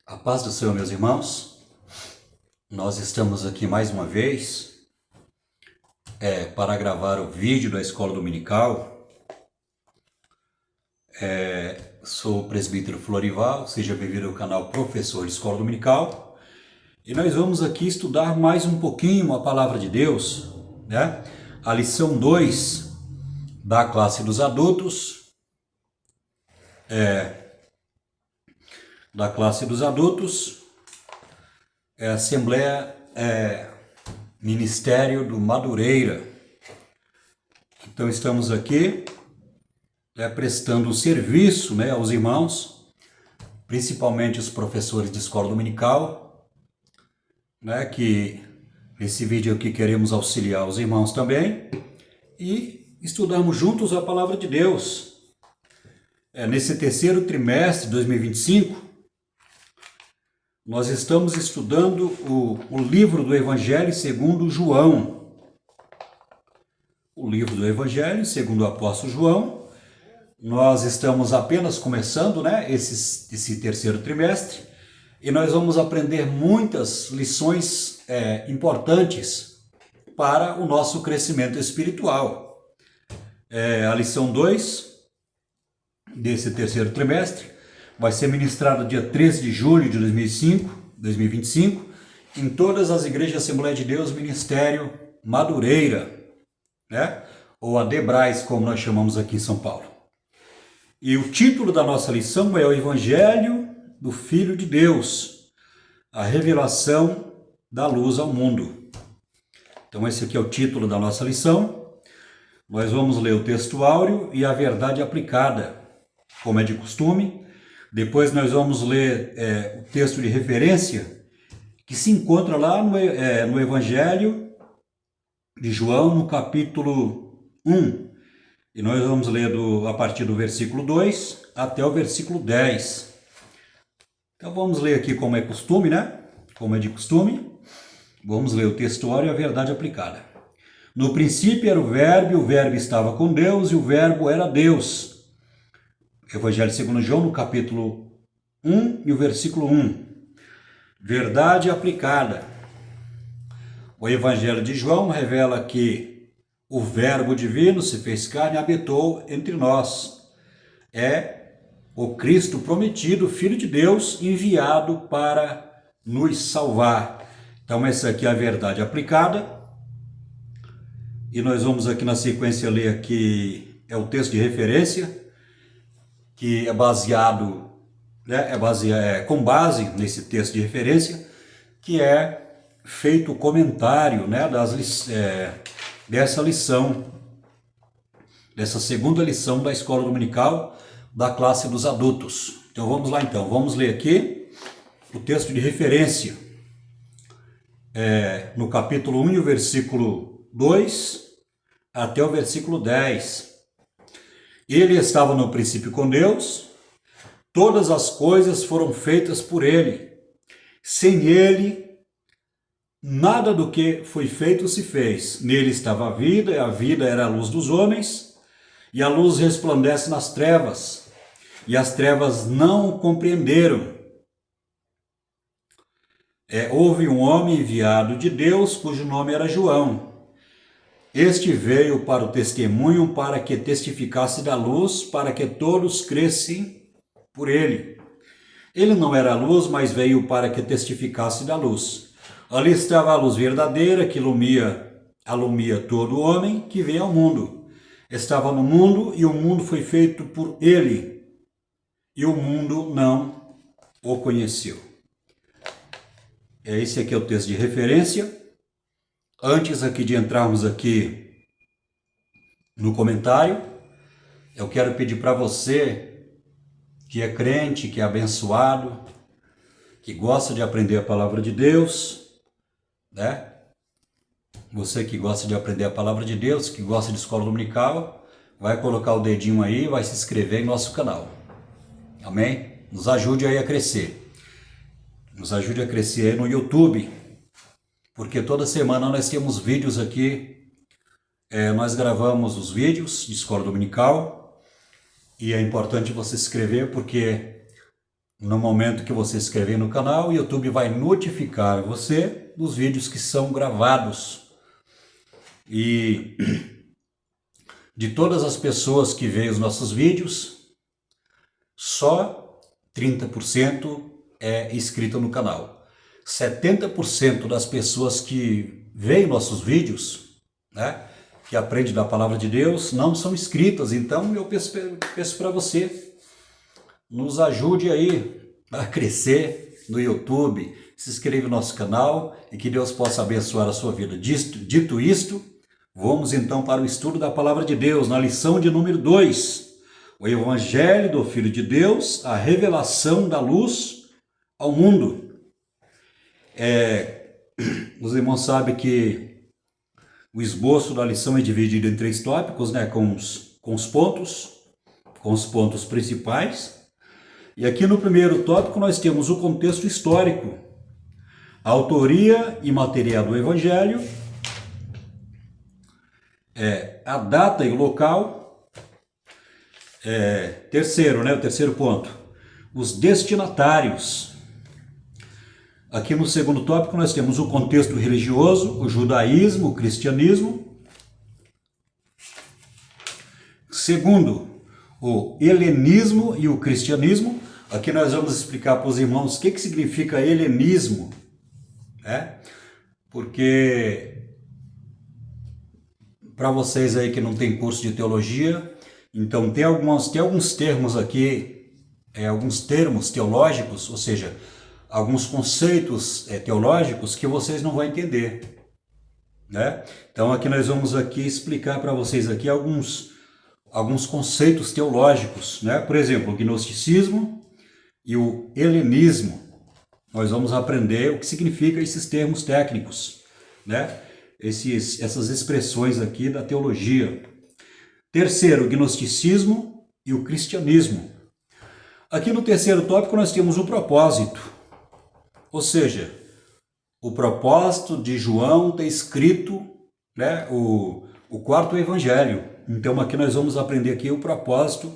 A paz do Senhor, meus irmãos. Nós estamos aqui mais uma vez para gravar o vídeo da Escola Dominical. Sou o presbítero Florival, seja bem-vindo ao canal Professor de Escola Dominical. E nós vamos aqui estudar mais um pouquinho a Palavra de Deus, né? A lição 2 da classe dos adultos. Assembleia Ministério do Madureira. Então estamos aqui prestando serviço, aos irmãos, principalmente os professores de escola dominical, que nesse vídeo aqui queremos auxiliar os irmãos também e estudarmos juntos a Palavra de Deus. Nesse terceiro trimestre de 2025, nós estamos estudando o livro do Evangelho segundo João. O livro do Evangelho segundo o apóstolo João. Nós estamos apenas começando, esse terceiro trimestre, e nós vamos aprender muitas lições importantes para o nosso crescimento espiritual. A lição 2 desse terceiro trimestre vai ser ministrado dia 13 de julho de 2025, em todas as igrejas Assembleia de Deus Ministério Madureira, ou Adebrais, como nós chamamos aqui em São Paulo. E o título da nossa lição é o Evangelho do Filho de Deus, a revelação da luz ao mundo. Então esse aqui é o título da nossa lição. Nós vamos ler o texto áureo e a verdade aplicada, como é de costume. Depois nós vamos ler o texto de referência que se encontra lá no Evangelho de João, no capítulo 1. E nós vamos ler a partir do versículo 2 até o versículo 10. Então vamos ler aqui como é costume, Como é de costume. Vamos ler o textuário e a verdade aplicada. No princípio era o Verbo estava com Deus e o Verbo era Deus. Evangelho segundo João, no capítulo 1 e o versículo 1. Verdade aplicada. O Evangelho de João revela que o Verbo divino se fez carne e habitou entre nós. É o Cristo prometido, Filho de Deus, enviado para nos salvar. Então essa aqui é a verdade aplicada. E nós vamos aqui na sequência ler aqui o texto de referência, que é baseado, com base nesse texto de referência, que é feito o comentário dessa lição, dessa segunda lição da Escola Dominical da classe dos adultos. Então vamos lá vamos ler aqui o texto de referência, no capítulo 1 e o versículo 2 até o versículo 10. Ele estava no princípio com Deus, todas as coisas foram feitas por ele. Sem ele, nada do que foi feito se fez. Nele estava a vida, e a vida era a luz dos homens, e a luz resplandece nas trevas, e as trevas não o compreenderam. Houve um homem enviado de Deus, cujo nome era João. Este veio para o testemunho, para que testificasse da luz, para que todos crescem por ele. Ele não era a luz, mas veio para que testificasse da luz. Ali estava a luz verdadeira, que alumia todo homem que vem ao mundo. Estava no mundo, e o mundo foi feito por ele, e o mundo não o conheceu. Esse aqui é o texto de referência. Antes aqui de entrarmos aqui no comentário, eu quero pedir para você que é crente, que é abençoado, que gosta de aprender a palavra de Deus, Você que gosta de aprender a palavra de Deus, que gosta de escola dominical, vai colocar o dedinho aí e vai se inscrever em nosso canal. Amém? Nos ajude aí a crescer. Nos ajude a crescer aí no YouTube. Porque toda semana nós temos vídeos aqui, nós gravamos os vídeos de escola dominical, e é importante você se inscrever, porque no momento que você se inscrever no canal, o YouTube vai notificar você dos vídeos que são gravados. E de todas as pessoas que veem os nossos vídeos, só 30% é inscrito no canal. 70% das pessoas que veem nossos vídeos, né, que aprendem da palavra de Deus, não são inscritas. Então eu peço para você, nos ajude aí a crescer no YouTube, se inscreva no nosso canal e que Deus possa abençoar a sua vida. Dito isto, vamos então para o estudo da palavra de Deus, na lição de número 2. O Evangelho do Filho de Deus, a revelação da luz ao mundo. Os irmãos sabem que o esboço da lição é dividido em 3 tópicos, né, com os pontos principais. E aqui no primeiro tópico nós temos o contexto histórico, a autoria e material do Evangelho, a data e o local. O terceiro ponto, os destinatários. Aqui no segundo tópico nós temos o contexto religioso, o judaísmo, o cristianismo. Segundo, o helenismo e o cristianismo. Aqui nós vamos explicar para os irmãos o que significa helenismo, né? Porque para vocês aí que não tem curso de teologia, então tem alguns termos aqui, alguns termos teológicos, ou seja, alguns conceitos teológicos que vocês não vão entender, né? Então aqui nós vamos aqui explicar para vocês aqui alguns conceitos teológicos, né? Por exemplo, o gnosticismo e o helenismo. Nós vamos aprender o que significa esses termos técnicos, né? Essas expressões aqui da teologia. Terceiro, o gnosticismo e o cristianismo. Aqui no terceiro tópico nós temos o propósito, ou seja, o propósito de João ter escrito, né, o quarto evangelho. Então aqui nós vamos aprender aqui o propósito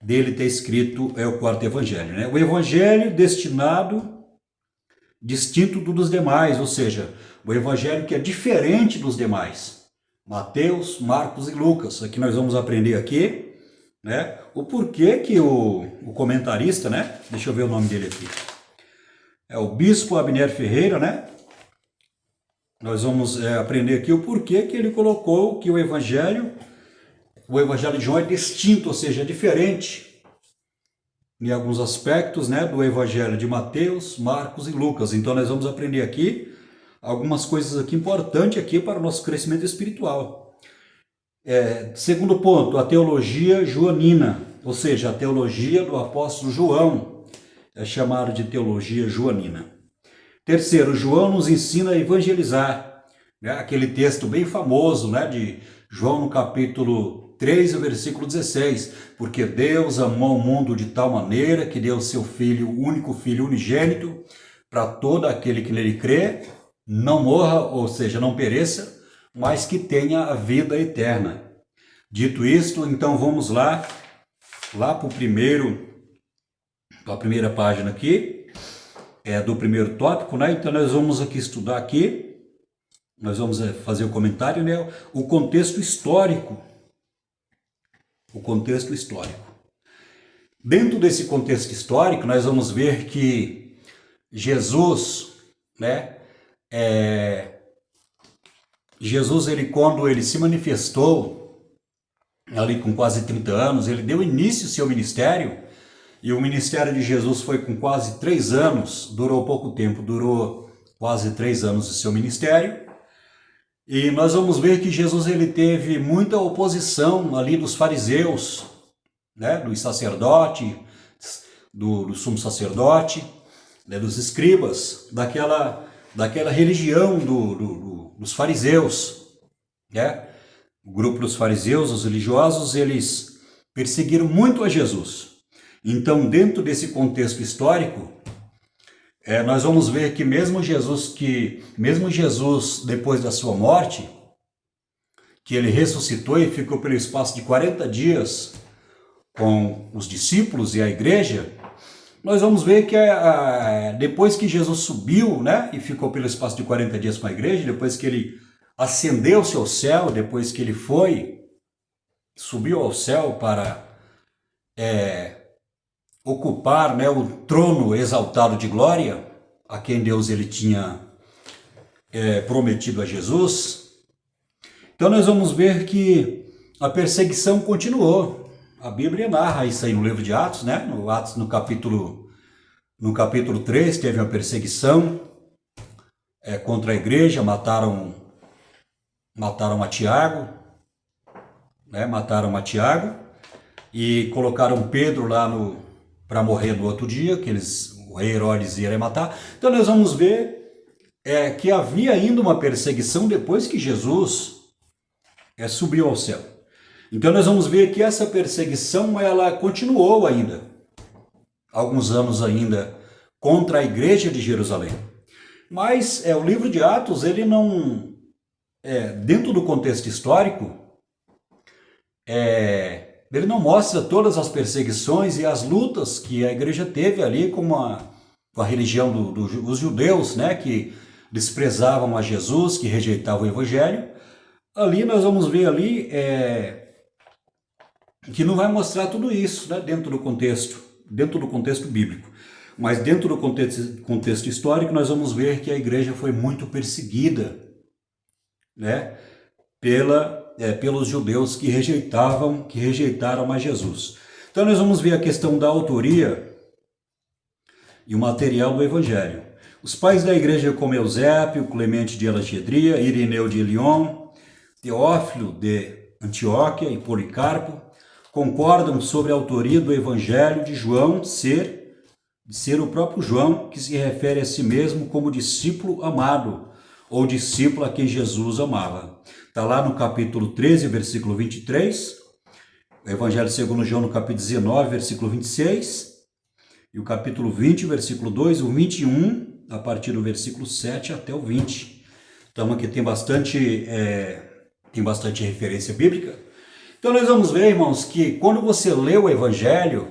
dele ter escrito o quarto evangelho, né? O evangelho distinto dos demais, ou seja, o evangelho que é diferente dos demais. Mateus, Marcos e Lucas. Aqui nós vamos aprender aqui, né, o porquê que o comentarista, né, deixa eu ver o nome dele aqui, é o Bispo Abner Ferreira, né? Nós vamos aprender aqui o porquê que ele colocou que o evangelho de João é distinto, ou seja, é diferente em alguns aspectos, né, do evangelho de Mateus, Marcos e Lucas. Então nós vamos aprender aqui algumas coisas aqui importantes aqui para o nosso crescimento espiritual. Segundo ponto, a teologia joanina, ou seja, a teologia do apóstolo João, é chamado de teologia joanina. Terceiro, João nos ensina a evangelizar, né? Aquele texto bem famoso, né, de João no capítulo 3, versículo 16, porque Deus amou o mundo de tal maneira que deu seu Filho, o único Filho unigênito, para todo aquele que nele crê, não morra, ou seja, não pereça, mas que tenha a vida eterna. Dito isto, então vamos lá para a primeira página aqui, do primeiro tópico, né? Então nós vamos aqui estudar aqui, nós vamos fazer o comentário, né? O contexto histórico. O contexto histórico. Dentro desse contexto histórico, nós vamos ver que Jesus, né? Jesus, quando ele se manifestou, ali com quase 30 anos, ele deu início ao seu ministério, e o ministério de Jesus foi com quase 3 anos, durou pouco tempo, durou quase 3 anos o seu ministério. E nós vamos ver que Jesus ele teve muita oposição ali dos fariseus, né, dos sacerdotes, do sumo sacerdote, né, dos escribas, daquela religião dos fariseus, né? O grupo dos fariseus, os religiosos, eles perseguiram muito a Jesus. Então, dentro desse contexto histórico, nós vamos ver que mesmo Jesus, depois da sua morte, que ele ressuscitou e ficou pelo espaço de 40 dias com os discípulos e a igreja, nós vamos ver que depois que Jesus subiu, né, e ficou pelo espaço de 40 dias com a igreja, depois que ele ascendeu-se ao céu, depois que ele subiu ao céu para ocupar, né, o trono exaltado de glória, a quem Deus ele tinha prometido a Jesus. Então nós vamos ver que a perseguição continuou. A Bíblia narra isso aí no livro de Atos, né? No capítulo 3, teve uma perseguição contra a igreja, mataram a Tiago, né? Mataram a Tiago e colocaram Pedro lá para morrer no outro dia, que o rei Herodes ia matar. Então nós vamos ver que havia ainda uma perseguição depois que Jesus subiu ao céu. Então nós vamos ver que essa perseguição ela continuou ainda, alguns anos ainda, contra a igreja de Jerusalém. Mas o livro de Atos, ele não, dentro do contexto histórico, ele não mostra todas as perseguições e as lutas que a igreja teve ali com a religião dos judeus, né, que desprezavam a Jesus, que rejeitavam o evangelho. Ali nós vamos ver ali que não vai mostrar tudo isso, né, dentro do contexto bíblico. Mas dentro do contexto histórico nós vamos ver que a igreja foi muito perseguida, né, pelos judeus que rejeitaram a Jesus. Então nós vamos ver a questão da autoria e o material do evangelho. Os pais da igreja como Eusébio, Clemente de Alexandria, Irineu de Lyon, Teófilo de Antioquia e Policarpo concordam sobre a autoria do evangelho de João ser o próprio João, que se refere a si mesmo como discípulo amado, ou discípulo a quem Jesus amava. Está lá no capítulo 13, versículo 23, o Evangelho segundo João no capítulo 19, versículo 26, e o capítulo 20, versículo 2, o 21, a partir do versículo 7 até o 20. Então aqui tem bastante referência bíblica. Então nós vamos ver, irmãos, que quando você lê o Evangelho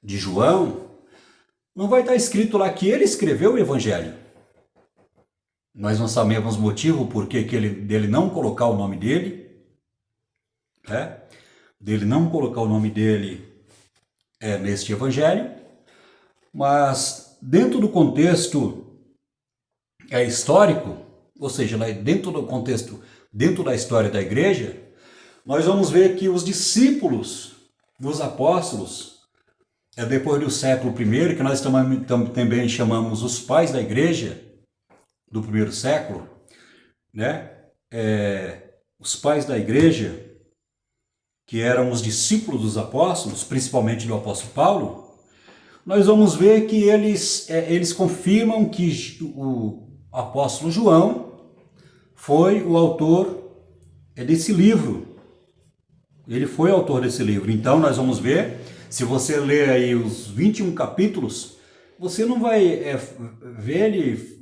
de João, não vai estar escrito lá que ele escreveu o Evangelho. Nós não sabemos o motivo dele não colocar o nome dele, né? Dele não colocar o nome dele neste Evangelho, mas dentro do contexto histórico, ou seja, dentro do contexto, dentro da história da igreja, nós vamos ver que os discípulos dos apóstolos, depois do século I, que nós também chamamos os pais da igreja do primeiro século, né? Os pais da igreja, que eram os discípulos dos apóstolos, principalmente do apóstolo Paulo, nós vamos ver que eles confirmam que o apóstolo João foi o autor desse livro. Ele foi o autor desse livro. Então nós vamos ver, se você ler aí os 21 capítulos, você não vai ver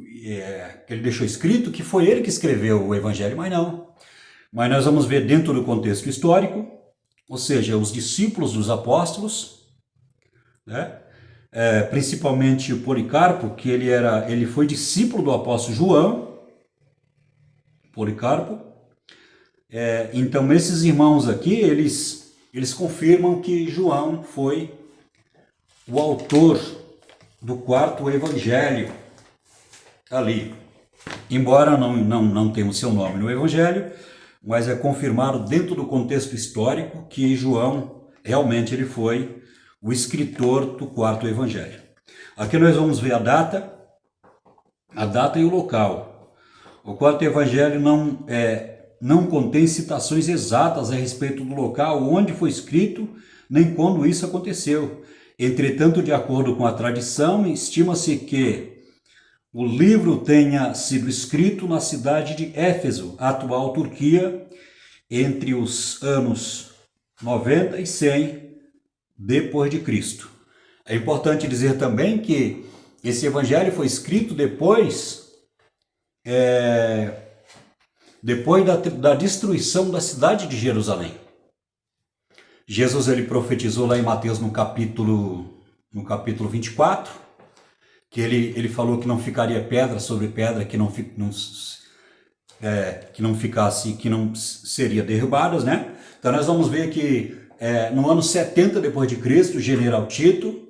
que ele deixou escrito que foi ele que escreveu o Evangelho, mas não. Mas nós vamos ver dentro do contexto histórico, ou seja, os discípulos dos apóstolos, né? Principalmente o Policarpo, que ele foi discípulo do apóstolo João, Policarpo. Então esses irmãos aqui, eles confirmam que João foi o autor do quarto evangelho ali. Embora não tenha o seu nome no evangelho, mas é confirmado dentro do contexto histórico que João realmente ele foi o escritor do quarto evangelho. Aqui nós vamos ver a data e o local. O quarto evangelho não contém citações exatas a respeito do local onde foi escrito, nem quando isso aconteceu. Entretanto, de acordo com a tradição, estima-se que o livro tenha sido escrito na cidade de Éfeso, atual Turquia, entre os anos 90 e 100 depois de Cristo. É importante dizer também que esse evangelho foi escrito depois da destruição da cidade de Jerusalém. Jesus ele profetizou lá em Mateus no capítulo no capítulo 24, que ele falou que não ficaria pedra sobre pedra, que não ficasse, que não seria derrubadas, né? Então nós vamos ver que no ano 70 depois de Cristo, o general Tito,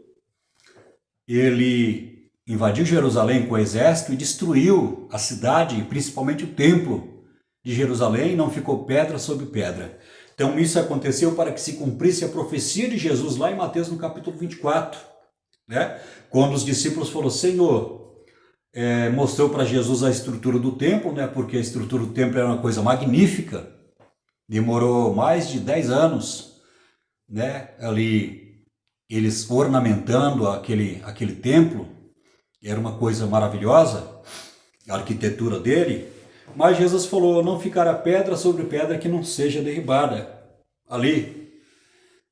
ele invadiu Jerusalém com o exército e destruiu a cidade, principalmente o templo de Jerusalém, e não ficou pedra sobre pedra. Então isso aconteceu para que se cumprisse a profecia de Jesus lá em Mateus no capítulo 24, né? Quando os discípulos falaram: Senhor, mostrou para Jesus a estrutura do templo, né? Porque a estrutura do templo era uma coisa magnífica, demorou mais de 10 anos, né? Ali eles ornamentando aquele templo, era uma coisa maravilhosa, a arquitetura dele. Mas Jesus falou: não ficará pedra sobre pedra que não seja derribada ali.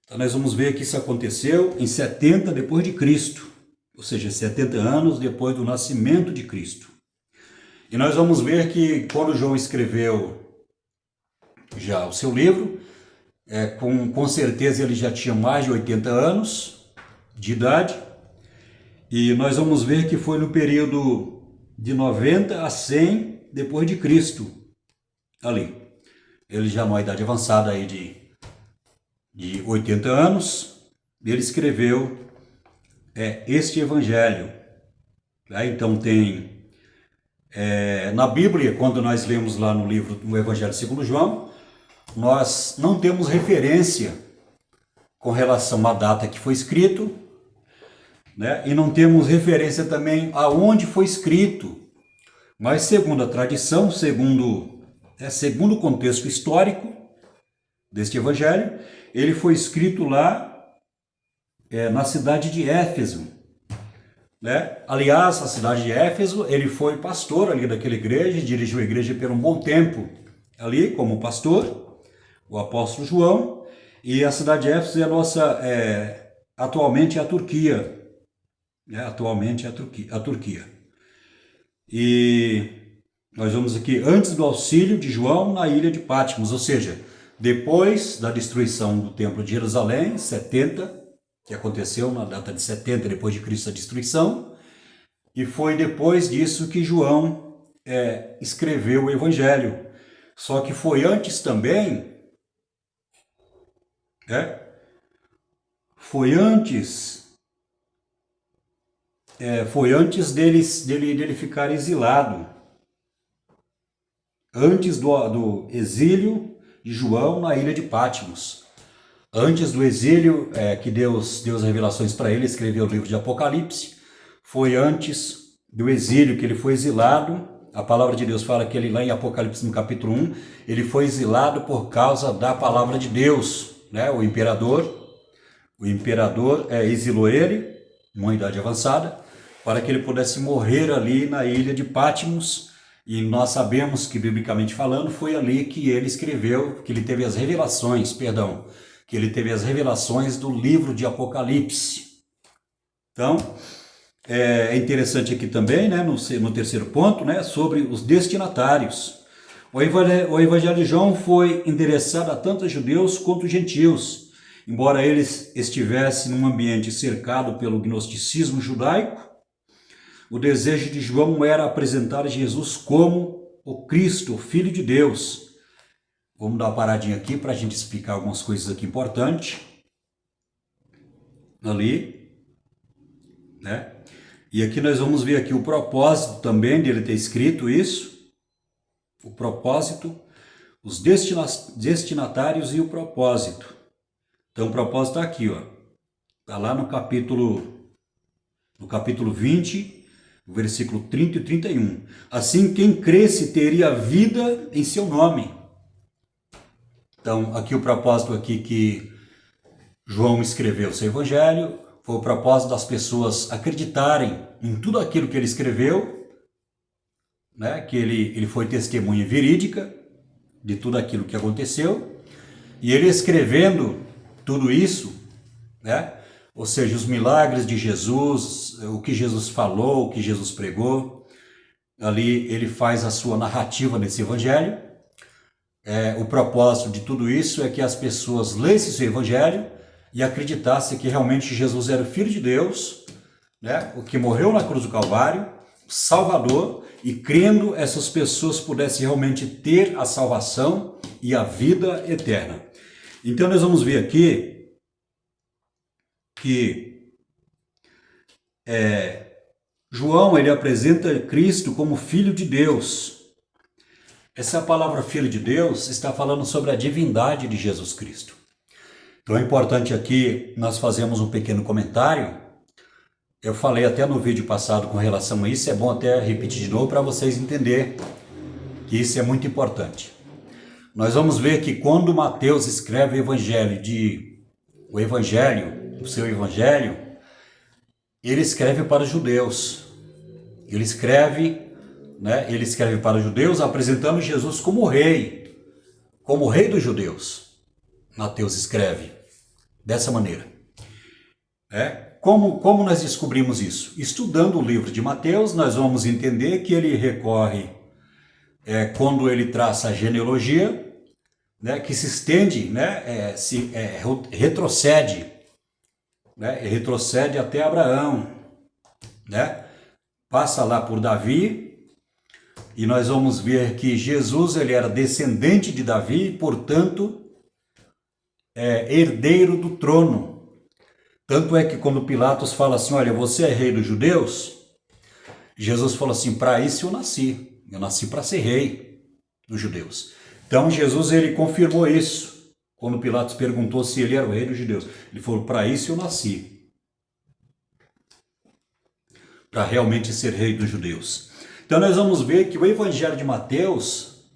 Então nós vamos ver que isso aconteceu em 70 depois de Cristo, ou seja, 70 anos depois do nascimento de Cristo. E nós vamos ver que quando João escreveu já o seu livro, com certeza ele já tinha mais de 80 anos de idade, e nós vamos ver que foi no período de 90 a 100 depois de Cristo, ali. Ele já numa idade avançada aí de 80 anos, ele escreveu este evangelho. Então tem, na Bíblia, quando nós lemos lá no livro do Evangelho segundo João, nós não temos referência com relação à data que foi escrito, né? E não temos referência também aonde foi escrito, mas segundo a tradição, segundo o contexto histórico deste evangelho, ele foi escrito lá na cidade de Éfeso, né? Aliás, a cidade de Éfeso, ele foi pastor ali daquela igreja, dirigiu a igreja por um bom tempo ali como pastor, o apóstolo João. E a cidade de Éfeso atualmente é a Turquia, atualmente a Turquia. E nós vamos aqui antes do auxílio de João na ilha de Patmos, ou seja, depois da destruição do templo de Jerusalém, 70, que aconteceu na data de 70 depois de Cristo a destruição, e foi depois disso que João escreveu o evangelho. Só que foi antes também, foi antes dele ficar exilado, antes do exílio de João na ilha de Patmos. Antes do exílio, que Deus deu as revelações para ele, escreveu o livro de Apocalipse. Foi antes do exílio que ele foi exilado. A palavra de Deus fala que ele lá em Apocalipse no capítulo 1, ele foi exilado por causa da palavra de Deus, né? O imperador exilou ele, numa idade avançada, para que ele pudesse morrer ali na ilha de Patmos. E nós sabemos que, biblicamente falando, foi ali que ele escreveu, que ele teve as revelações do livro de Apocalipse. Então, é interessante aqui também, né, no terceiro ponto, né, sobre os destinatários. O evangelho de João foi endereçado a tanto judeus quanto gentios, embora eles estivessem num ambiente cercado pelo gnosticismo judaico. O desejo de João era apresentar Jesus como o Cristo, o Filho de Deus. Vamos dar uma paradinha aqui para a gente explicar algumas coisas aqui importantes. Ali, né? E aqui nós vamos ver aqui o propósito também dele ter escrito isso. O propósito, os destinatários e o propósito. Então o propósito está aqui, ó. Está lá no capítulo 20, versículo 30 e 31. Assim, quem cresce teria vida em seu nome. Então, aqui o propósito aqui que João escreveu o seu evangelho, foi o propósito das pessoas acreditarem em tudo aquilo que ele escreveu, né? Que ele foi testemunha verídica de tudo aquilo que aconteceu, e ele escrevendo tudo isso, né? Ou seja, os milagres de Jesus, o que Jesus falou, o que Jesus pregou, ali ele faz a sua narrativa nesse evangelho. O propósito de tudo isso é que as pessoas lessem esse evangelho e acreditasse que realmente Jesus era o Filho de Deus, né, o que morreu na cruz do Calvário, Salvador, e crendo essas pessoas pudessem realmente ter a salvação e a vida eterna. Então nós vamos ver aqui que João ele apresenta Cristo como Filho de Deus. Essa palavra Filho de Deus está falando sobre a divindade de Jesus Cristo. Então é importante aqui nós fazemos um pequeno comentário. Eu falei até no vídeo passado com relação a isso, é bom até repetir de novo para vocês entenderem que isso é muito importante. Nós vamos ver que quando Mateus escreve o seu evangelho, ele escreve para os judeus. Ele escreve para os judeus apresentando Jesus como rei dos judeus. Mateus escreve dessa maneira. Como nós descobrimos isso? Estudando o livro de Mateus, nós vamos entender que ele recorre, quando ele traça a genealogia, né, que se estende, né, retrocede até Abraão, né, passa lá por Davi, e nós vamos ver que Jesus ele era descendente de Davi, portanto, herdeiro do trono. Tanto é que quando Pilatos fala assim, olha, você é rei dos judeus, Jesus falou assim, para isso eu nasci para ser rei dos judeus. Então Jesus ele confirmou isso, quando Pilatos perguntou se ele era o rei dos judeus. Ele falou, para isso eu nasci, para realmente ser rei dos judeus. Então nós vamos ver que o Evangelho de Mateus,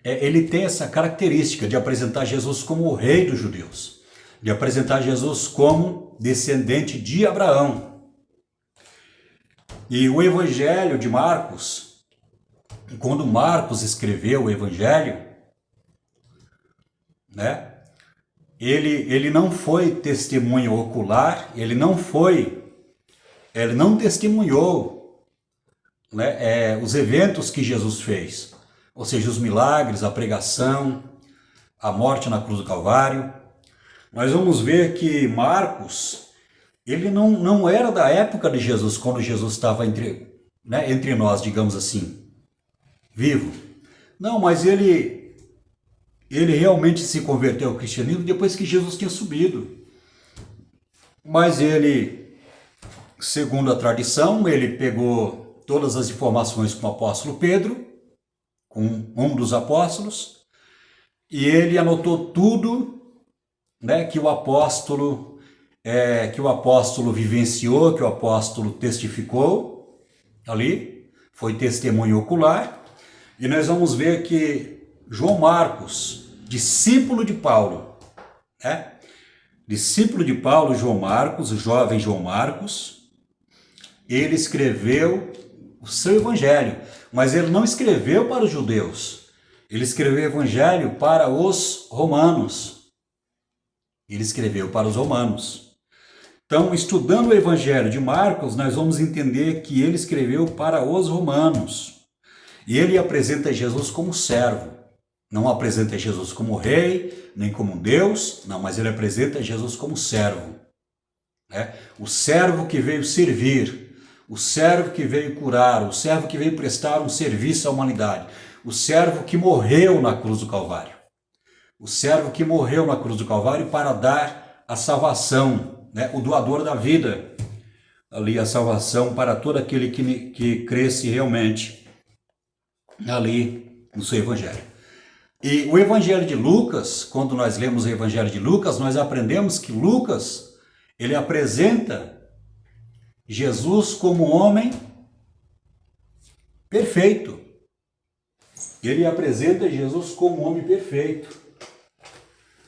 ele tem essa característica de apresentar Jesus como o rei dos judeus, de apresentar Jesus como descendente de Abraão. E o Evangelho de Marcos, quando Marcos escreveu o Evangelho, né, ele não foi testemunha ocular, ele não testemunhou, né, os eventos que Jesus fez, ou seja, os milagres, a pregação, a morte na cruz do Calvário. Nós vamos ver que Marcos, ele não era da época de Jesus, quando Jesus estava entre nós, digamos assim, vivo. Não, mas ele realmente se converteu ao cristianismo depois que Jesus tinha subido. Mas ele, segundo a tradição, ele pegou todas as informações com o apóstolo Pedro, com um dos apóstolos, e ele anotou tudo, né, que o apóstolo vivenciou, que o apóstolo testificou ali, foi testemunho ocular. E nós vamos ver que João Marcos, discípulo de Paulo, João Marcos, o jovem João Marcos, ele escreveu o seu evangelho, mas ele não escreveu para os judeus, ele escreveu o evangelho para os romanos. Ele escreveu para os romanos. Então, estudando o Evangelho de Marcos, nós vamos entender que ele escreveu para os romanos. E ele apresenta Jesus como servo. Não apresenta Jesus como rei, nem como Deus, não, mas ele apresenta Jesus como servo. O servo que veio servir, o servo que veio curar, o servo que veio prestar um serviço à humanidade, o servo que morreu na cruz do Calvário. O servo que morreu na cruz do Calvário para dar a salvação, né? O doador da vida, ali a salvação para todo aquele que cresce realmente ali no seu evangelho. E o evangelho de Lucas, quando nós lemos o evangelho de Lucas, nós aprendemos que Lucas, ele apresenta Jesus como homem perfeito. Ele apresenta Jesus como homem perfeito.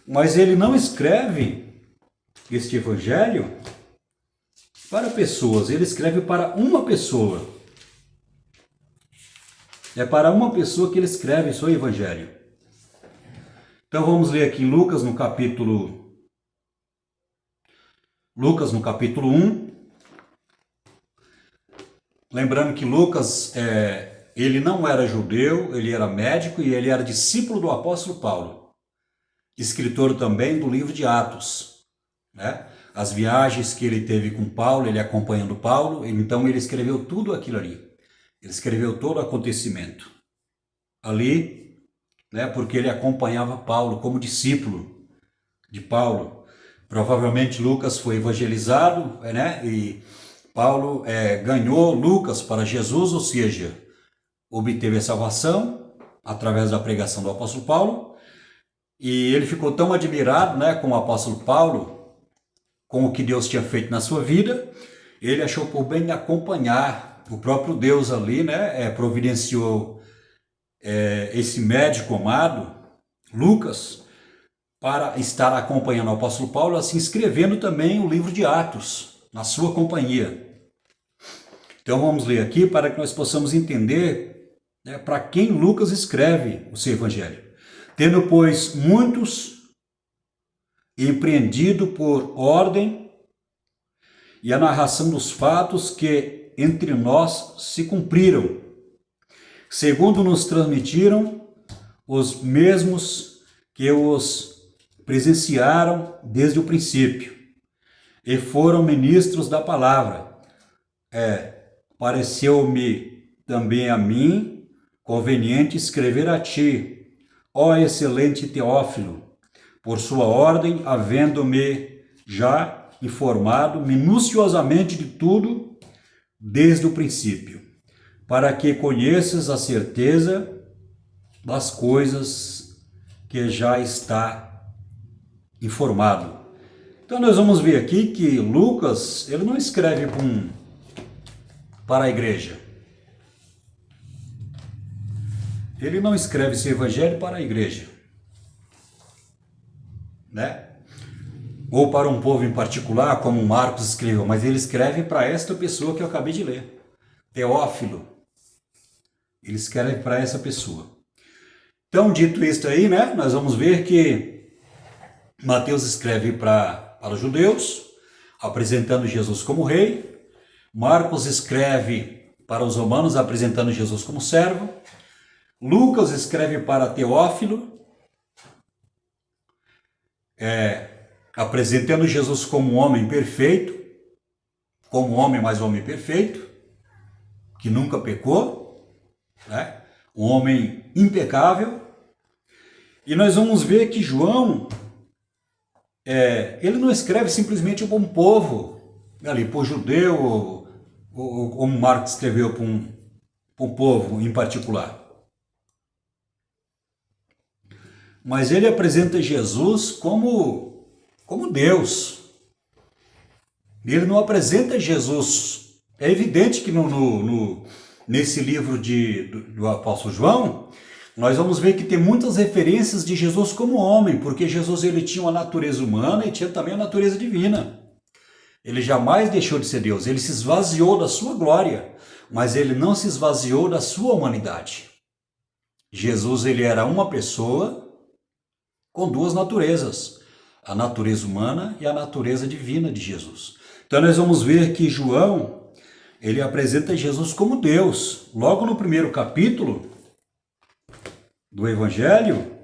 Mas ele não escreve este evangelho para pessoas, ele escreve para uma pessoa. É para uma pessoa que ele escreve o seu evangelho. Então vamos ler aqui em Lucas no capítulo 1. Lembrando que Lucas, ele não era judeu, ele era médico e ele era discípulo do apóstolo Paulo, escritor também do livro de Atos. né? As viagens que ele teve com Paulo, ele acompanhando Paulo, então ele escreveu tudo aquilo ali. Ele escreveu todo o acontecimento ali, né? Porque ele acompanhava Paulo como discípulo de Paulo. Provavelmente Lucas foi evangelizado, né? E Paulo ganhou Lucas para Jesus, ou seja, obteve a salvação através da pregação do apóstolo Paulo. E ele ficou tão admirado, né, com o apóstolo Paulo, com o que Deus tinha feito na sua vida, ele achou por bem acompanhar. O próprio Deus ali, né, providenciou esse médico amado, Lucas, para estar acompanhando o apóstolo Paulo, assim escrevendo também o livro de Atos, na sua companhia. Então vamos ler aqui para que nós possamos entender, né, para quem Lucas escreve o seu evangelho. Tendo, pois, muitos empreendido por ordem e a narração dos fatos que entre nós se cumpriram, segundo nos transmitiram os mesmos que os presenciaram desde o princípio, e foram ministros da palavra. Pareceu-me também a mim conveniente escrever a ti, ó excelente Teófilo, por sua ordem, havendo-me já informado minuciosamente de tudo desde o princípio, para que conheças a certeza das coisas que já está informado. Então nós vamos ver aqui que Lucas, ele não escreve para a igreja. Ele não escreve seu evangelho para a igreja, né? Ou para um povo em particular, como Marcos escreveu, mas ele escreve para esta pessoa que eu acabei de ler, Teófilo. Ele escreve para essa pessoa. Então, dito isto aí, né, nós vamos ver que Mateus escreve para os judeus, apresentando Jesus como rei. Marcos escreve para os romanos, apresentando Jesus como servo. Lucas escreve para Teófilo, apresentando Jesus como um homem perfeito, como homem, mas homem perfeito, que nunca pecou, né? Um homem impecável. E nós vamos ver que João, ele não escreve simplesmente para um povo, ali, para o judeu, ou como Marcos escreveu para um povo em particular. Mas ele apresenta Jesus como Deus. Ele não apresenta Jesus. É evidente que nesse livro do apóstolo João, nós vamos ver que tem muitas referências de Jesus como homem, porque Jesus ele tinha uma natureza humana e tinha também a natureza divina. Ele jamais deixou de ser Deus, ele se esvaziou da sua glória, mas ele não se esvaziou da sua humanidade. Jesus ele era uma pessoa com duas naturezas, a natureza humana e a natureza divina de Jesus. Então nós vamos ver que João, ele apresenta Jesus como Deus. Logo no primeiro capítulo do Evangelho,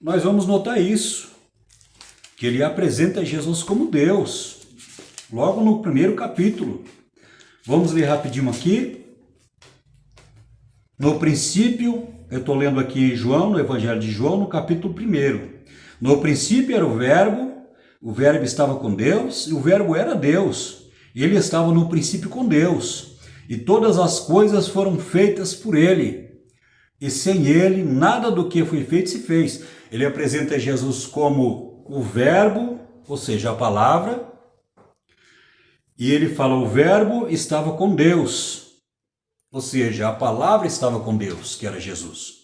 nós vamos notar isso, que ele apresenta Jesus como Deus. Logo no primeiro capítulo. Vamos ler rapidinho aqui. No princípio, eu estou lendo aqui João, no Evangelho de João, no capítulo 1. No princípio era o verbo estava com Deus, e o verbo era Deus. Ele estava no princípio com Deus, e todas as coisas foram feitas por ele, e sem ele nada do que foi feito se fez. Ele apresenta Jesus como o verbo, ou seja, a palavra, e ele fala o verbo estava com Deus, ou seja, a palavra estava com Deus, que era Jesus.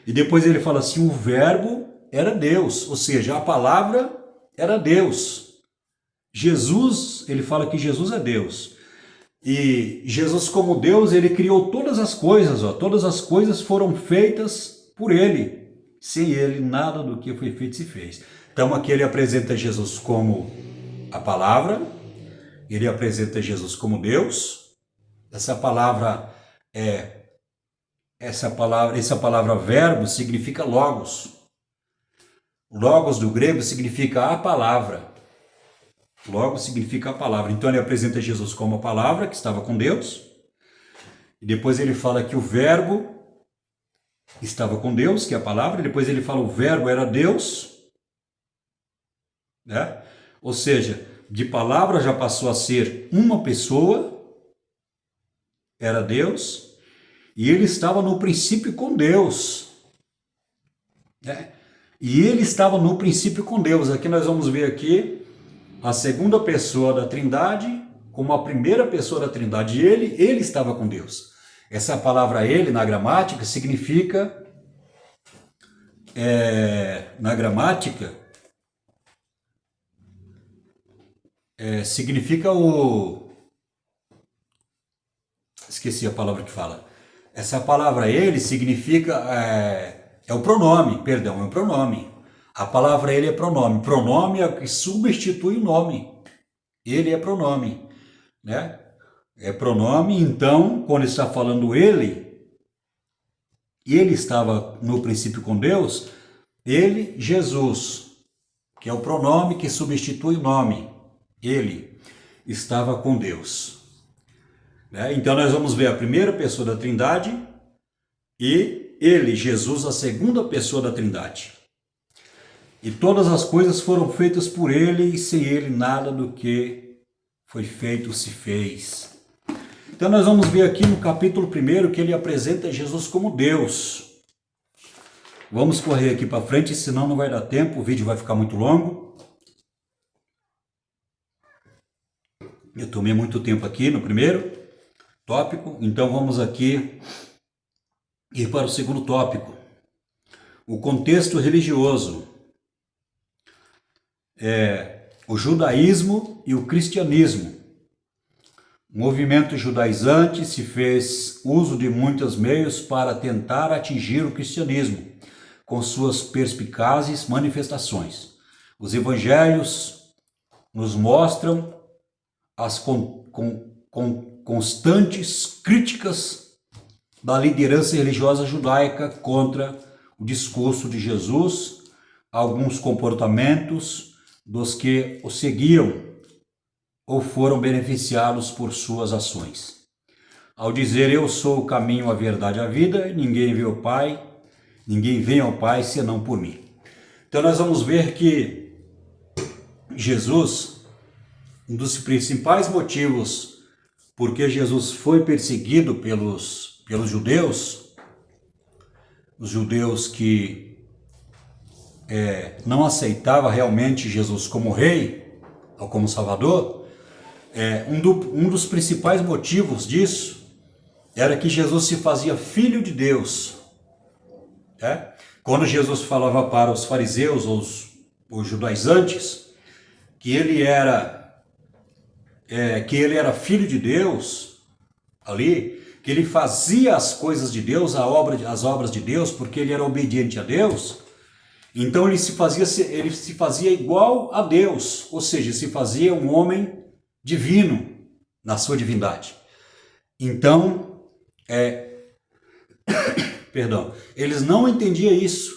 E depois ele fala assim, o verbo era Deus, ou seja, a palavra era Deus. Jesus, ele fala que Jesus é Deus. E Jesus como Deus, ele criou todas as coisas, todas as coisas foram feitas por ele. Sem ele, nada do que foi feito se fez. Então aqui ele apresenta Jesus como a palavra, ele apresenta Jesus como Deus. Essa palavra verbo significa logos. Logos do grego significa a palavra. Logo significa a palavra. Então ele apresenta Jesus como a palavra que estava com Deus. E depois ele fala que o verbo estava com Deus, que é a palavra. E depois ele fala o verbo era Deus, né? Ou seja, de palavra já passou a ser uma pessoa, era Deus, e ele estava no princípio com Deus, né? E ele estava no princípio com Deus. Aqui nós vamos ver aqui a segunda pessoa da Trindade como a primeira pessoa da Trindade. E ele estava com Deus. Essa palavra ele, na gramática, significa... significa o... Esqueci a palavra que fala. Essa palavra ele significa... é o pronome, perdão, é o pronome. A palavra ele é pronome. Pronome é o que substitui o nome. Ele é pronome, né? É pronome, então, quando está falando ele estava no princípio com Deus, ele, Jesus, que é o pronome que substitui o nome, ele estava com Deus. Né? Então nós vamos ver a primeira pessoa da Trindade e ele, Jesus, a segunda pessoa da Trindade. E todas as coisas foram feitas por ele, e sem ele nada do que foi feito se fez. Então nós vamos ver aqui no capítulo 1 que ele apresenta Jesus como Deus. Vamos correr aqui para frente, senão não vai dar tempo, o vídeo vai ficar muito longo. Eu tomei muito tempo aqui no primeiro tópico, então vamos aqui ir para o segundo tópico. O contexto religioso. O judaísmo e o cristianismo. O movimento judaizante se fez uso de muitos meios para tentar atingir o cristianismo, com suas perspicazes manifestações. Os evangelhos nos mostram as constantes críticas da liderança religiosa judaica contra o discurso de Jesus, alguns comportamentos dos que o seguiam ou foram beneficiados por suas ações. Ao dizer eu sou o caminho, a verdade e a vida, ninguém vem ao Pai senão por mim. Então nós vamos ver que Jesus, um dos principais motivos porque Jesus foi perseguido pelos judeus, os judeus que não aceitavam realmente Jesus como rei ou como salvador, um dos principais motivos disso era que Jesus se fazia filho de Deus. Quando Jesus falava para os fariseus, os judaizantes, que ele era filho de Deus, ali, que ele fazia as coisas de Deus, as obras de Deus, porque ele era obediente a Deus, então ele se fazia igual a Deus, ou seja, se fazia um homem divino na sua divindade. Então, eles não entendiam isso.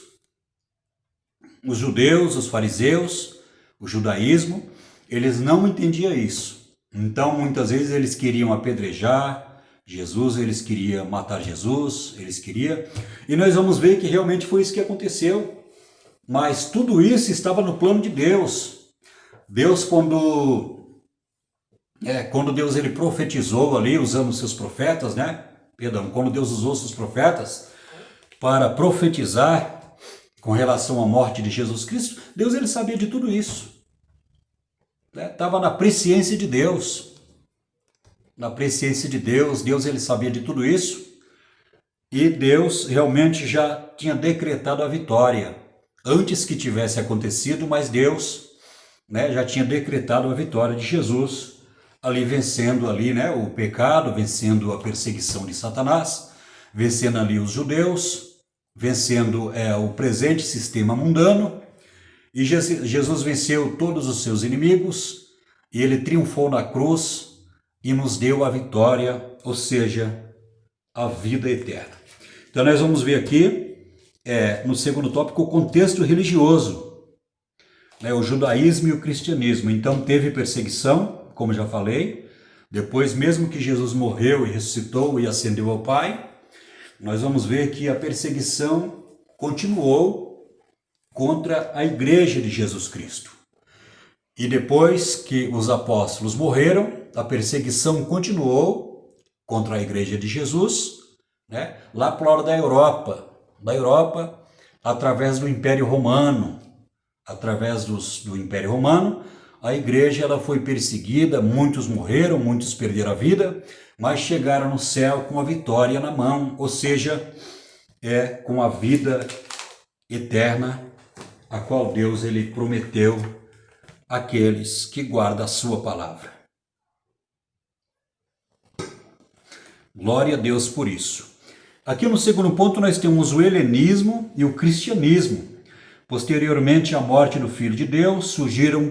Os judeus, os fariseus, o judaísmo, eles não entendiam isso. Então, muitas vezes eles queriam apedrejar Jesus, eles queriam matar Jesus, e nós vamos ver que realmente foi isso que aconteceu. Mas tudo isso estava no plano de Deus. Deus, quando Deus ele profetizou ali, usando seus profetas, quando Deus usou seus profetas para profetizar com relação à morte de Jesus Cristo, Deus ele sabia de tudo isso. Estava na presciência de Deus. Na presciência de Deus, Deus ele sabia de tudo isso. E Deus realmente já tinha decretado a vitória. Antes que tivesse acontecido, mas Deus já tinha decretado a vitória de Jesus, ali vencendo o pecado, vencendo a perseguição de Satanás, vencendo ali os judeus, vencendo o presente sistema mundano, e Jesus venceu todos os seus inimigos, e ele triunfou na cruz e nos deu a vitória, ou seja, a vida eterna. Então nós vamos ver aqui, no segundo tópico, o contexto religioso. né, o judaísmo e o cristianismo. Então teve perseguição, como já falei. Depois, mesmo que Jesus morreu e ressuscitou e ascendeu ao Pai, nós vamos ver que a perseguição continuou contra a igreja de Jesus Cristo. E depois que os apóstolos morreram, a perseguição continuou contra a igreja de Jesus, né? Lá para hora da Europa, através do Império Romano. Através do Império Romano, a igreja ela foi perseguida, muitos morreram, muitos perderam a vida, mas chegaram no céu com a vitória na mão, ou seja, com a vida eterna, a qual Deus ele prometeu àqueles que guardam a sua palavra. Glória a Deus por isso. Aqui no segundo ponto nós temos o helenismo e o cristianismo. Posteriormente à morte do Filho de Deus, surgiram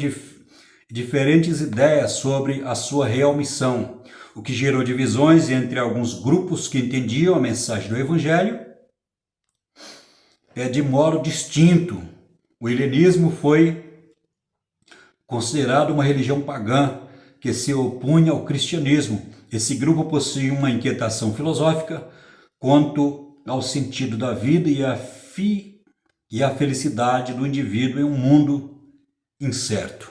diferentes ideias sobre a sua real missão, o que gerou divisões entre alguns grupos que entendiam a mensagem do Evangelho de modo distinto. O helenismo foi considerado uma religião pagã que se opunha ao cristianismo. Esse grupo possuía uma inquietação filosófica quanto ao sentido da vida e a felicidade do indivíduo em um mundo incerto.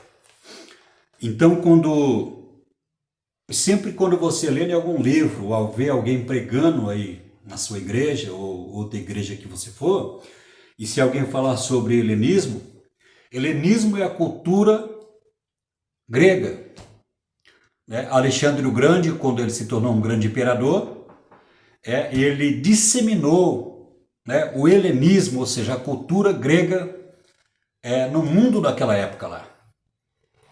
Então, sempre quando você lê em algum livro, ou ao ver alguém pregando aí na sua igreja, ou outra igreja que você for, e se alguém falar sobre helenismo é a cultura grega. Né? Alexandre o Grande, quando ele se tornou um grande imperador, ele disseminou, né, o helenismo, ou seja, a cultura grega no mundo daquela época lá.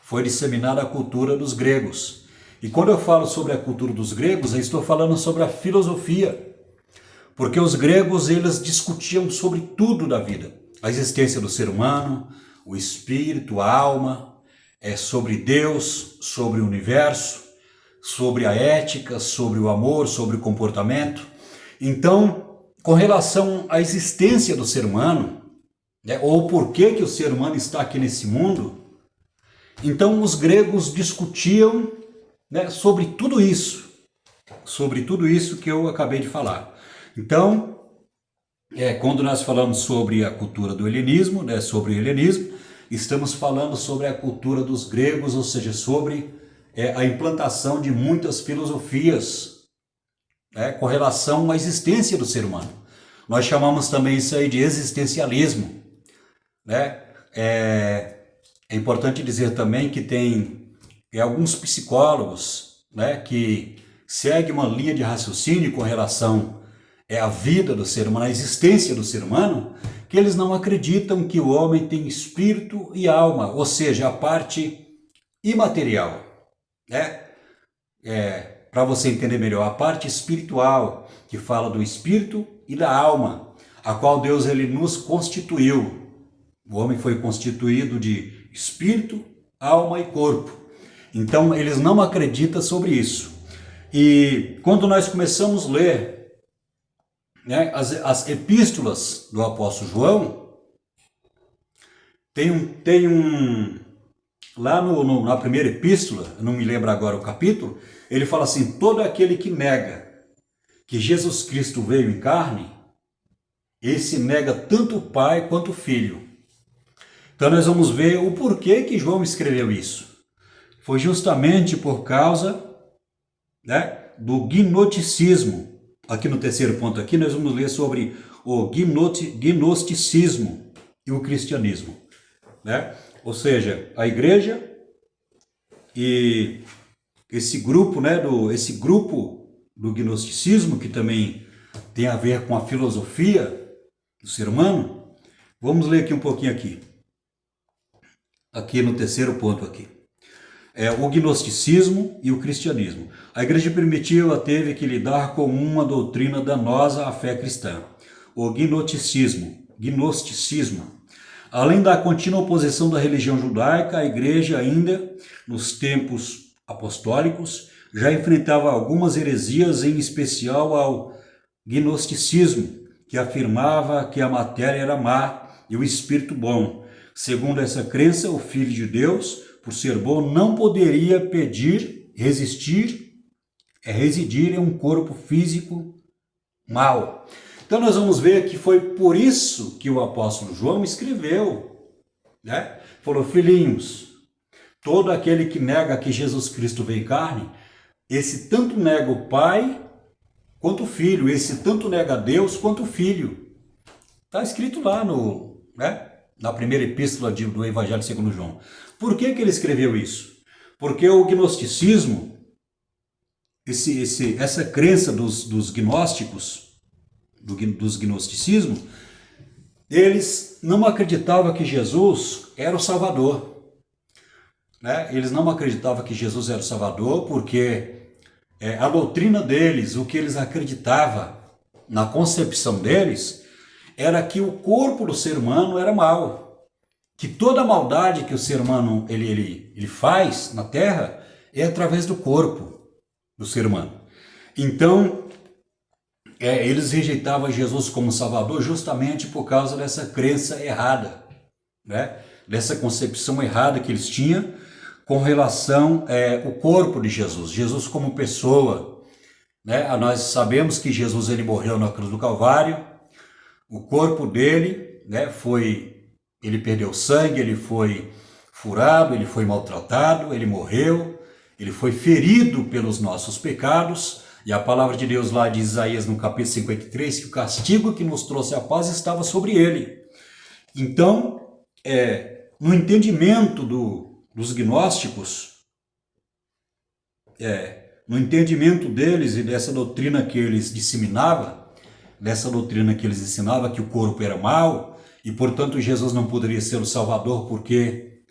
Foi disseminada a cultura dos gregos. E quando eu falo sobre a cultura dos gregos, eu estou falando sobre a filosofia. Porque os gregos, eles discutiam sobre tudo da vida. A existência do ser humano, o espírito, a alma, sobre Deus, sobre o universo, sobre a ética, sobre o amor, sobre o comportamento. Então, com relação à existência do ser humano, ou por que o ser humano está aqui nesse mundo, então os gregos discutiam, né, sobre tudo isso que eu acabei de falar. Então, quando nós falamos sobre a cultura do helenismo, né, sobre o helenismo, estamos falando sobre a cultura dos gregos, ou seja, sobre a implantação de muitas filosofias, com relação à existência do ser humano. Nós chamamos também isso aí de existencialismo. Né? É importante dizer também que tem alguns psicólogos, né, que seguem uma linha de raciocínio com relação à vida do ser humano, à existência do ser humano, que eles não acreditam que o homem tem espírito e alma, ou seja, a parte imaterial. Né? Para você entender melhor, a parte espiritual, que fala do espírito e da alma, a qual Deus ele nos constituiu. O homem foi constituído de espírito, alma e corpo. Então, eles não acreditam sobre isso. E quando nós começamos a ler, né, as epístolas do apóstolo João, tem lá na primeira epístola, eu não me lembro agora o capítulo, ele fala assim: todo aquele que nega que Jesus Cristo veio em carne, esse nega tanto o Pai quanto o Filho. Então nós vamos ver o porquê que João escreveu isso. Foi justamente por causa, né, do gnosticismo. Aqui no terceiro ponto aqui nós vamos ler sobre o gnosticismo e o cristianismo. Né? Ou seja, a igreja e esse grupo, né, esse grupo do gnosticismo, que também tem a ver com a filosofia do ser humano. Vamos ler aqui um pouquinho aqui no terceiro ponto aqui. O gnosticismo e o cristianismo. A igreja primitiva teve que lidar com uma doutrina danosa à fé cristã, o gnosticismo. Além da contínua oposição da religião judaica, a igreja ainda, nos tempos apostólicos, já enfrentava algumas heresias, em especial ao gnosticismo, que afirmava que a matéria era má e o espírito bom. Segundo essa crença, o Filho de Deus, por ser bom, não poderia residir em um corpo físico mau. Então nós vamos ver que foi por isso que o apóstolo João escreveu, né? Falou: filhinhos, todo aquele que nega que Jesus Cristo veio em carne, esse tanto nega o Pai quanto o Filho, esse tanto nega Deus quanto o Filho. Está escrito lá na primeira epístola do Evangelho segundo João. Por que ele escreveu isso? Porque o gnosticismo, essa crença dos gnósticos, dos gnosticismo, eles não acreditavam que Jesus era o Salvador. Né? Eles não acreditavam que Jesus era o Salvador porque a doutrina deles, o que eles acreditavam na concepção deles, era que o corpo do ser humano era mau. Que toda a maldade que o ser humano ele faz na terra é através do corpo do ser humano. Então, eles rejeitavam Jesus como Salvador justamente por causa dessa crença errada, né? Dessa concepção errada que eles tinham com relação ao corpo de Jesus, Jesus como pessoa, né? Nós sabemos que Jesus ele morreu na cruz do Calvário, o corpo dele, né, ele perdeu sangue, ele foi furado, ele foi maltratado, ele morreu, ele foi ferido pelos nossos pecados. E a palavra de Deus lá de Isaías no capítulo 53, que o castigo que nos trouxe a paz estava sobre ele. Então, no entendimento dos gnósticos, no entendimento deles e dessa doutrina que eles disseminavam, que o corpo era mau, e portanto Jesus não poderia ser o Salvador, porque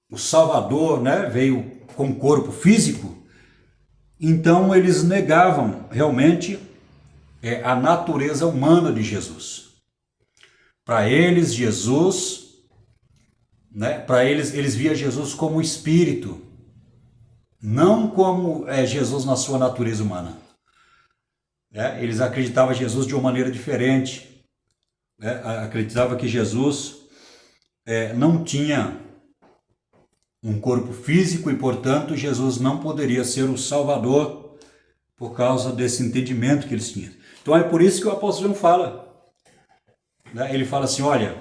o Salvador, né, veio com corpo físico. Então eles negavam realmente a natureza humana de Jesus. Para eles, Jesus, né, eles via Jesus como espírito, não como Jesus na sua natureza humana. Eles acreditavam em Jesus de uma maneira diferente. Acreditavam que Jesus não tinha um corpo físico e, portanto, Jesus não poderia ser o Salvador por causa desse entendimento que eles tinham. Então é por isso que o apóstolo João fala. Ele fala assim: olha,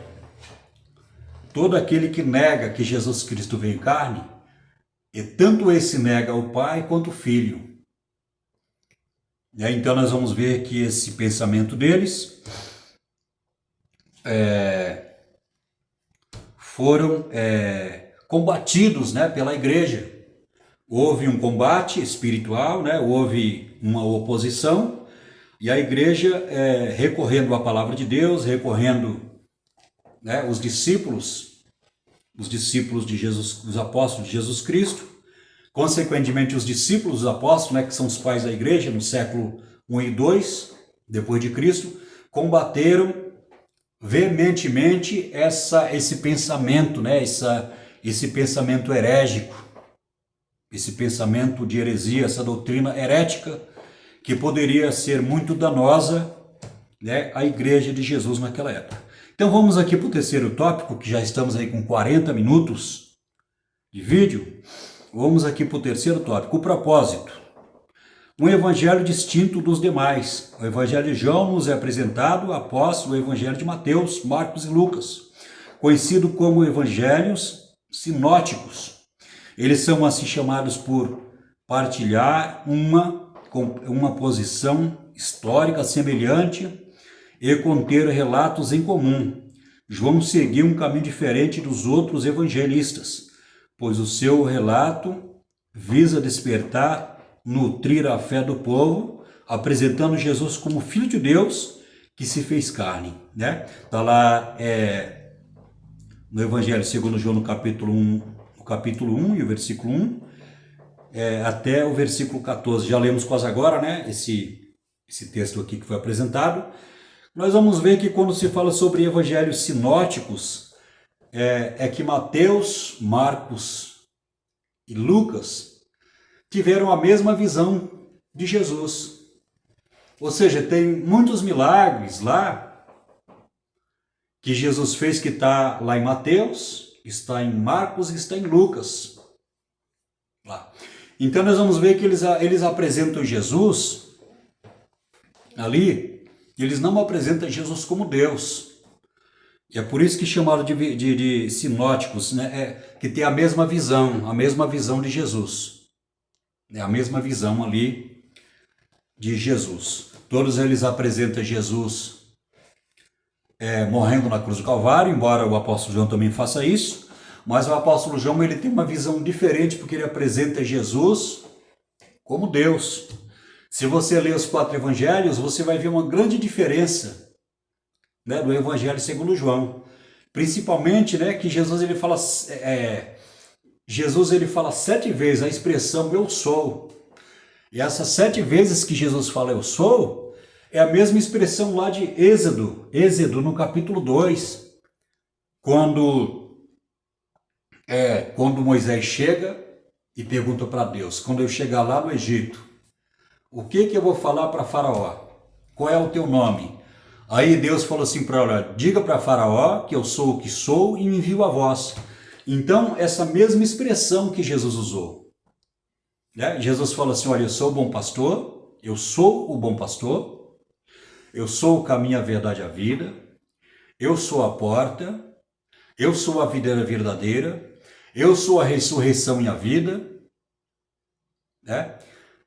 todo aquele que nega que Jesus Cristo veio em carne, e tanto esse nega o Pai quanto o Filho. Então nós vamos ver que esse pensamento deles foram combatidos, né, pela igreja. Houve um combate espiritual, né, houve uma oposição, e a igreja, recorrendo à palavra de Deus, recorrendo, né, os discípulos de Jesus, os apóstolos de Jesus Cristo, consequentemente os discípulos dos apóstolos, né, que são os pais da igreja no século 1 e 2, depois de Cristo, combateram veementemente esse pensamento, né, esse pensamento herégico, esse pensamento de heresia, essa doutrina herética, que poderia ser muito danosa, né, à igreja de Jesus naquela época. Então vamos aqui para o terceiro tópico, que já estamos aí com 40 minutos de vídeo. Vamos aqui para o terceiro tópico, o propósito. Um evangelho distinto dos demais. O evangelho de João nos é apresentado após o evangelho de Mateus, Marcos e Lucas, conhecido como evangelhos sinóticos. Eles são assim chamados por partilhar uma posição histórica semelhante e conter relatos em comum. João seguiu um caminho diferente dos outros evangelistas, pois o seu relato visa despertar, nutrir a fé do povo, apresentando Jesus como Filho de Deus que se fez carne. Está lá no Evangelho segundo João, no capítulo 1 e o versículo 1, até o versículo 14. Já lemos quase agora, né, esse texto aqui que foi apresentado. Nós vamos ver que quando se fala sobre evangelhos sinóticos, que Mateus, Marcos e Lucas tiveram a mesma visão de Jesus. Ou seja, tem muitos milagres lá que Jesus fez, que está lá em Mateus, está em Marcos e está em Lucas. Lá. Então nós vamos ver que eles apresentam Jesus ali, eles não apresentam Jesus como Deus. E é por isso que chamaram de sinóticos, né? Que tem a mesma visão de Jesus. É a mesma visão ali de Jesus. Todos eles apresentam Jesus morrendo na cruz do Calvário, embora o apóstolo João também faça isso, mas o apóstolo João ele tem uma visão diferente, porque ele apresenta Jesus como Deus. Se você ler os 4 evangelhos, você vai ver uma grande diferença, né, do evangelho segundo João. Principalmente, né, que Jesus ele fala 7 vezes a expressão eu sou. E essas 7 vezes que Jesus fala eu sou, é a mesma expressão lá de Êxodo no capítulo 2, quando Moisés chega e pergunta para Deus, quando eu chegar lá no Egito, o que eu vou falar para Faraó? Qual é o teu nome? Aí Deus falou assim para ela, diga para Faraó que eu sou o que sou e me envio a vós. Então, essa mesma expressão que Jesus usou. Né? Jesus fala assim, olha, eu sou o bom pastor, eu sou o bom pastor, eu sou o caminho, a verdade e a vida, eu sou a porta, eu sou a videira verdadeira, eu sou a ressurreição e a vida, né?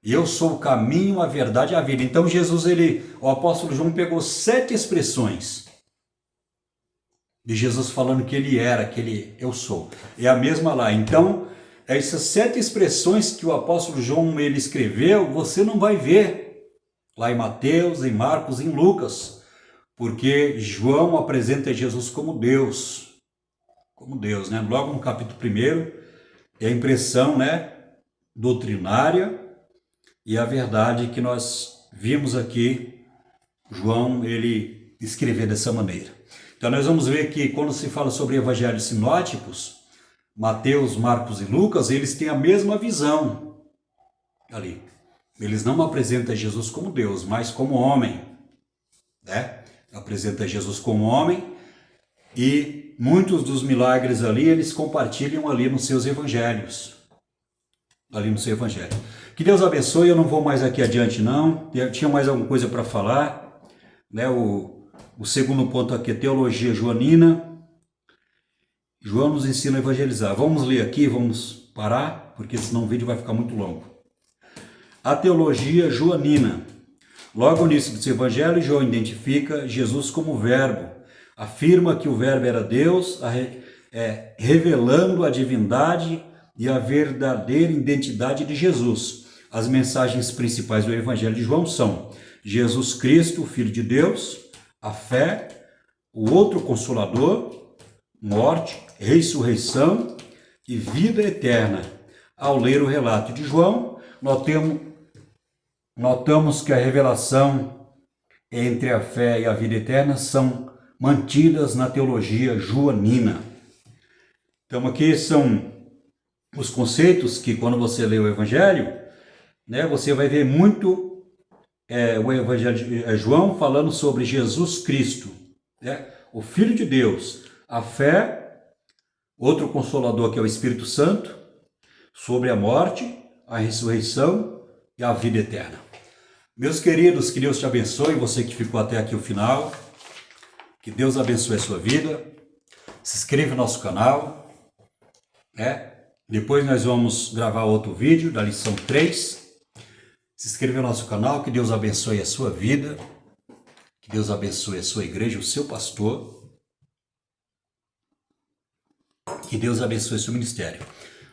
Eu sou o caminho, a verdade e a vida. Então Jesus, o apóstolo João pegou 7 expressões de Jesus falando que ele era, eu sou. É a mesma lá. Então, essas 7 expressões que o apóstolo João ele escreveu, você não vai ver lá em Mateus, em Marcos, em Lucas, porque João apresenta Jesus como Deus, né? Logo no capítulo 1, é a impressão, né, doutrinária e a verdade que nós vimos aqui, João, ele escrever dessa maneira. Então nós vamos ver que quando se fala sobre evangelhos sinóticos, Mateus, Marcos e Lucas, eles têm a mesma visão ali. Eles não apresentam Jesus como Deus, mas como homem, né? Apresenta Jesus como homem e muitos dos milagres ali, eles compartilham ali nos seus evangelhos. Ali no seu evangelho. Que Deus abençoe, eu não vou mais aqui adiante não, eu tinha mais alguma coisa para falar, né? O segundo ponto aqui é teologia joanina. João nos ensina a evangelizar. Vamos ler aqui, vamos parar, porque senão o vídeo vai ficar muito longo. A teologia joanina. Logo no início do seu evangelho, João identifica Jesus como verbo. Afirma que o verbo era Deus, revelando a divindade e a verdadeira identidade de Jesus. As mensagens principais do evangelho de João são Jesus Cristo, o Filho de Deus, a fé, o outro Consolador, morte, ressurreição e vida eterna. Ao ler o relato de João, notamos que a revelação entre a fé e a vida eterna são mantidas na teologia joanina. Então aqui são os conceitos que quando você lê o Evangelho, né, você vai ver muito o Evangelho de João falando sobre Jesus Cristo, né, o Filho de Deus, a fé, outro Consolador que é o Espírito Santo, sobre a morte, a ressurreição e a vida eterna. Meus queridos, que Deus te abençoe, você que ficou até aqui o final, que Deus abençoe a sua vida, se inscreva no nosso canal, né? Depois nós vamos gravar outro vídeo da lição 3, se inscreva no nosso canal, que Deus abençoe a sua vida, que Deus abençoe a sua igreja, o seu pastor, que Deus abençoe o seu ministério.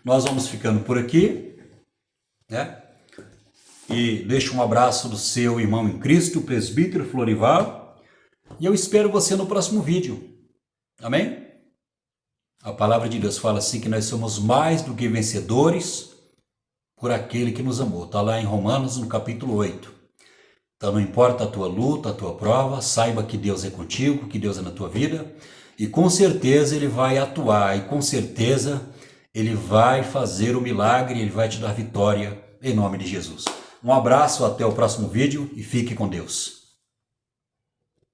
Nós vamos ficando por aqui, né? E deixo um abraço do seu irmão em Cristo, presbítero Florival, e eu espero você no próximo vídeo. Amém? A palavra de Deus fala assim que nós somos mais do que vencedores por aquele que nos amou. Está lá em Romanos, no capítulo 8. Então não importa a tua luta, a tua prova, saiba que Deus é contigo, que Deus é na tua vida, e com certeza Ele vai atuar, e com certeza Ele vai fazer o milagre, Ele vai te dar vitória, em nome de Jesus. Um abraço, até o próximo vídeo e fique com Deus.